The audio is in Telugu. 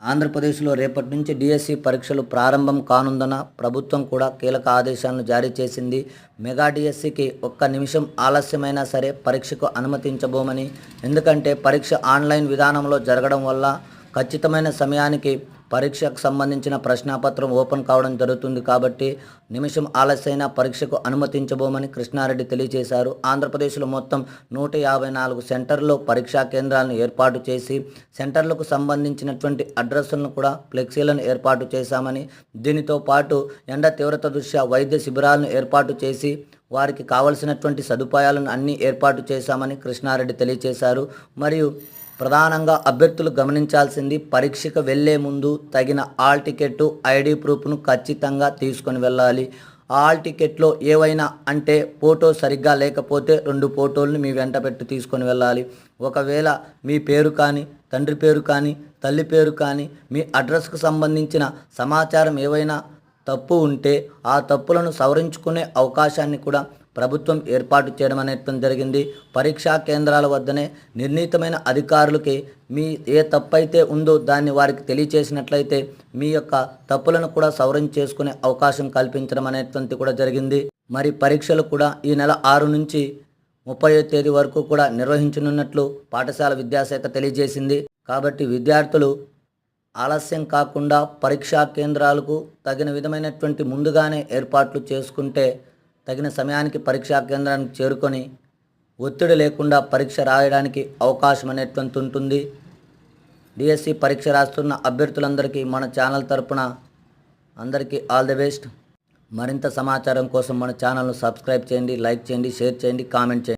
ఆంధ్రప్రదేశ్లో రేపటి నుంచి డిఎస్సి పరీక్షలు ప్రారంభం కానుందన్న ప్రభుత్వం కూడా కీలక ఆదేశాలను జారీ చేసింది. మెగా డిఎస్సికి ఒక్క నిమిషం ఆలస్యమైనా సరే పరీక్షకు అనుమతించబోమని. ఎందుకంటే పరీక్ష ఆన్లైన్ విధానంలో జరగడం వల్ల ఖచ్చితమైన సమయానికి పరీక్షకు సంబంధించిన ప్రశ్నాపత్రం ఓపెన్ కావడం జరుగుతుంది కాబట్టి నిమిషం ఆలస్యమైన పరీక్షకు అనుమతించబోమని కృష్ణారెడ్డి తెలియజేశారు. ఆంధ్రప్రదేశ్లో మొత్తం 154 సెంటర్లో పరీక్షా కేంద్రాలను ఏర్పాటు చేసి సెంటర్లకు సంబంధించినటువంటి అడ్రస్లను కూడా ఫ్లెక్సీలను ఏర్పాటు చేశామని, దీనితో పాటు ఎండ తీవ్రత దృష్ట్యా వైద్య శిబిరాలను ఏర్పాటు చేసి వారికి కావలసినటువంటి సదుపాయాలను అన్నీ ఏర్పాటు చేశామని కృష్ణారెడ్డి తెలియజేశారు. మరియు ప్రధానంగా అభ్యర్థులు గమనించాల్సింది, పరీక్షకు వెళ్లే ముందు తగిన హాల్ టికెట్, ఐడి ప్రూఫ్ను ఖచ్చితంగా తీసుకొని వెళ్ళాలి. హాల్ టికెట్లో ఏవైనా అంటే ఫోటో సరిగ్గా లేకపోతే 2 ఫోటోలను మీ వెంట పెట్టి తీసుకొని వెళ్ళాలి. ఒకవేళ మీ పేరు కానీ, తండ్రి పేరు కానీ, తల్లి పేరు కానీ, మీ అడ్రస్కు సంబంధించిన సమాచారం ఏవైనా తప్పు ఉంటే ఆ తప్పులను సవరించుకునే అవకాశాన్ని కూడా ప్రభుత్వం ఏర్పాటు చేయడం అనేది జరిగింది. పరీక్షా కేంద్రాల వద్దనే నిర్ణీతమైన అధికారులకి మీ ఏ తప్పు అయితే ఉందో దాన్ని వారికి తెలియచేసినట్లయితే మీ యొక్క తప్పులను కూడా సవరణ చేసుకునే అవకాశం కల్పించడం అనేటువంటి కూడా జరిగింది. మరి పరీక్షలు కూడా ఈ నెల 6 నుంచి 30వ తేదీ వరకు కూడా నిర్వహించనున్నట్లు పాఠశాల విద్యాశాఖ తెలియజేసింది. కాబట్టి విద్యార్థులు ఆలస్యం కాకుండా పరీక్షా కేంద్రాలకు తగిన విధమైనటువంటి ముందుగానే ఏర్పాట్లు చేసుకుంటే తగిన సమయానికి పరీక్షా కేంద్రానికి చేరుకొని ఒత్తిడి లేకుండా పరీక్ష రాయడానికి అవకాశం అనేటువంటి ఉంటుంది. డిఎస్సి పరీక్ష రాస్తున్న అభ్యర్థులందరికీ మన ఛానల్ తరపున అందరికీ ఆల్ ది బెస్ట్. మరింత సమాచారం కోసం మన ఛానల్ను సబ్స్క్రైబ్ చేయండి, లైక్ చేయండి, షేర్ చేయండి, కామెంట్ చేయండి.